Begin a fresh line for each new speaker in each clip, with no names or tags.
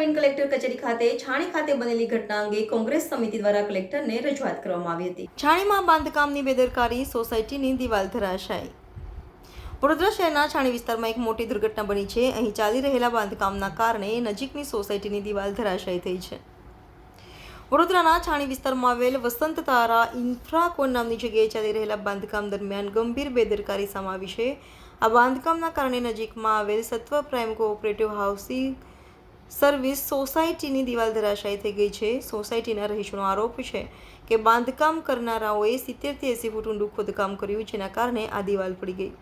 Marketing collector કચેરી ખાતે છાણી ખાતે બનેલી ઘટના અંગે કોંગ્રેસ સમિતિ દ્વારા કલેક્ટરને રજૂઆત કરવામાં આવી હતી। છાણીમાં બાંધકામની બેદરકારી, સોસાયટીની દિવાલ ધરાશાયી। વડોદરા શહેરના છાણી વિસ્તારમાં એક મોટી દુર્ઘટના બની છે। અહીં ચાલી રહેલા બાંધકામના કારણે નજીકની સોસાયટીની દિવાલ ધરાશાયી થઈ છે। વડોદરાના છાણી વિસ્તારમાં આવેલ વસંત તારા ઇન્ફ્રાકોન નામની જગ્યાએ ચાલી રહેલા બાંધકામ દરમિયાન ગંભીર બેદરકારી સામે આવી છે। આ બાંધકામના કારણે નજીકમાં આવેલ સત્વ પ્રાઇમ કોઓપરેટિવ હાઉસિંગ સર્વિસ સોસાયટીની દિવાલ ધરાશાયી થઈ ગઈ છે। સોસાયટીના રહીશોનો આરોપ છે કે બાંધકામ કરનારાઓએ 70થી 80 ફૂટ ઊંડું ખોદકામ કર્યું, જેના કારણે આ દિવાલ પડી ગઈ।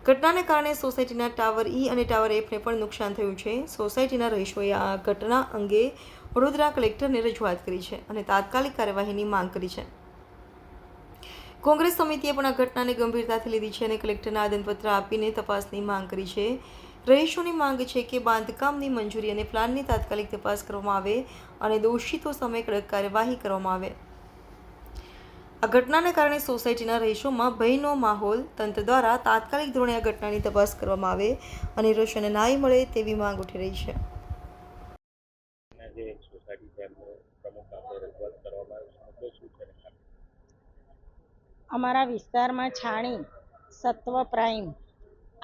ઘટનાને કારણે સોસાયટીના ટાવર E અને ટાવર Fને પણ નુકસાન થયું છે। સોસાયટીના રહીશોએ આ ઘટના અંગે વડોદરા કલેક્ટરને રજૂઆત કરી છે અને તાત્કાલિક કાર્યવાહીની માંગ કરી છે। કોંગ્રેસ સમિતિએ પણ આ ઘટનાને ગંભીરતાથી લીધી છે અને કલેક્ટરને આવેદનપત્ર આપીને તપાસની માંગ કરી છે। રહીશોની માંગ છે કે બાંધકામની મંજૂરી અને પ્લાનની તાત્કાલિક તપાસ કરવામાં આવે અને દોષિતો સામે કડક કાર્યવાહી કરવામાં આવે। આ ઘટનાને કારણે સોસાયટીના રહીશોમાં ભયનો માહોલ, તંત્ર દ્વારા તાત્કાલિક ધોરણે આ ઘટનાની તપાસ કરવામાં આવે અને રહીશોને ન્યાય મળે તેવી માંગ ઉઠી રહી છે।
અમારા વિસ્તારમાં છાણી સત્વ પ્રાઇમ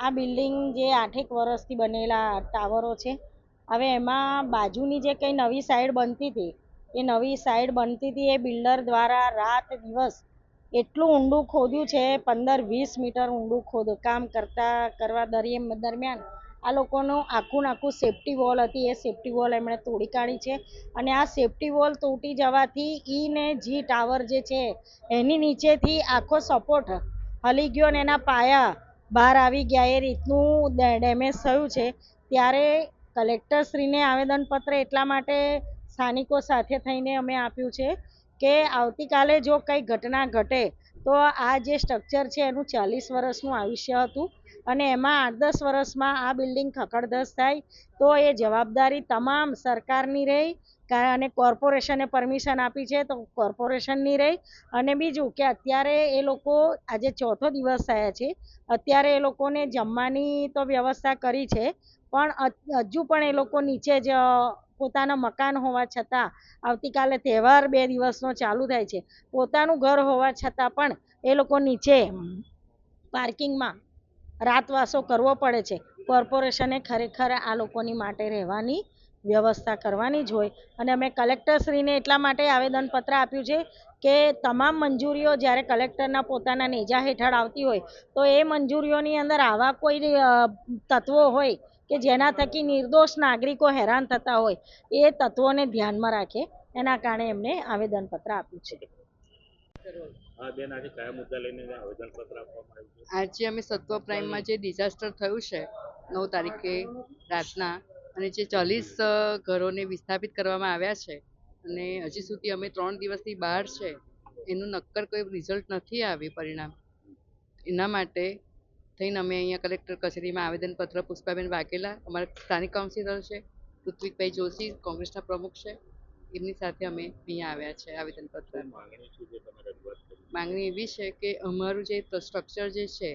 આ બિલ્ડિંગ જે 8 વર્ષથી બનેલા ટાવરો છે, હવે એમાં બાજુની જે કંઈ નવી સાઈડ બનતી હતી એ બિલ્ડર દ્વારા રાત દિવસ એટલું ઊંડું ખોદ્યું છે, 15-20 મીટર ઊંડું ખોદકામ કરવા દરમિયાન આ લોકોનું આખું સેફ્ટી વોલ હતી, એ સેફ્ટી વોલ એમણે તોડી કાઢી છે અને આ સેફ્ટી વોલ તૂટી જવાથી E ને G ટાવર જે છે એની નીચેથી આખો સપોર્ટ હલી ગયો અને એના પાયા બહાર આવી ગયા, એ રીતનું ડેમેજ થયું છે। ત્યારે કલેક્ટરશ્રીને આવેદનપત્ર એટલા માટે સ્થાનિકો સાથે થઈને અમે આપ્યું છે કે આવતીકાલે જો કંઈ ઘટના ઘટે તો આ જે સ્ટ્રક્ચર છે એનું 40 વર્ષનું આયુષ્ય હતું અને એમાં 8-10 વર્ષમાં આ બિલ્ડિંગ ખખડધજ થાય તો એ જવાબદારી તમામ સરકારની રહી અને કોર્પોરેશને પરમિશન આપી છે તો કોર્પોરેશનની રહી। અને બીજું કે અત્યારે એ લોકો આજે 4થો દિવસ થયા છે, અત્યારે એ લોકોને જમવાની તો વ્યવસ્થા કરી છે, પણ હજુ પણ એ લોકો નીચે જ પોતાના મકાન હોવા છતાં આવતીકાલે તહેવાર 2 દિવસનો ચાલુ થાય છે, પોતાનું ઘર હોવા છતાં પણ એ લોકો નીચે પાર્કિંગમાં રાતવાસો કરવો પડે છે। કોર્પોરેશને ખરેખર આ લોકોની માટે રહેવાની વ્યવસ્થા કરવાની જ હોય અને અમે કલેક્ટરશ્રીને એટલા માટે આવેદનપત્ર આપ્યું છે કે તમામ મંજૂરીઓ જ્યારે કલેક્ટરના પોતાના નેજા હેઠળ આવતી હોય તો એ મંજૂરીઓની અંદર આવા કોઈ તત્વો હોય કે જેના થકી નિર્દોષ નાગરિકો હેરાન થતા હોય એ તત્વોને ધ્યાનમાં રાખે, એના કારણે એમને આવેદનપત્ર આપ્યું છે।
આજે અમે સત્વ પ્રાઇમમાં જે ડિઝાસ્ટર થયું છે 9 તારીખે રાતના અને જે 40 ઘરોને વિસ્થાપિત કરવામાં આવ્યા છે અને હજી સુધી અમે 3 દિવસથી બહાર છે, એનું નક્કર કોઈ રિઝલ્ટ નથી આવ્યું પરિણામ, એના માટે થઈને અમે અહીંયા કલેક્ટર કચેરીમાં આવેદનપત્ર પુષ્પાબેન વાઘેલા અમારા સ્થાનિક કાઉન્સિલર છે, ઋત્વિકભાઈ જોશી કોંગ્રેસના પ્રમુખ છે, એમની સાથે અમે અહીંયા આવ્યા છે આવેદનપત્ર। માંગણી એવી છે કે અમારું જે સ્ટ્રક્ચર જે છે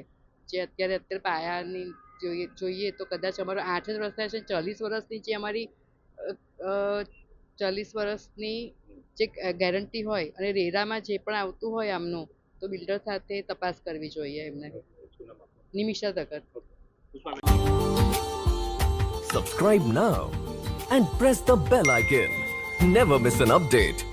જે અત્યારે પાયાની જોઈએ તો કદાચ અમારો 8 જ વર્ષ થાય છે, 40 વર્ષની જે અમારી 40 વર્ષની જે ગેરંટી હોય અને રેરામાં જે પણ આવતું હોય આમનું તો બિલ્ડર સાથે તપાસ કરવી જોઈએ એમને। Nimisha તકર।
Subscribe now and press the bell icon. Never miss an update.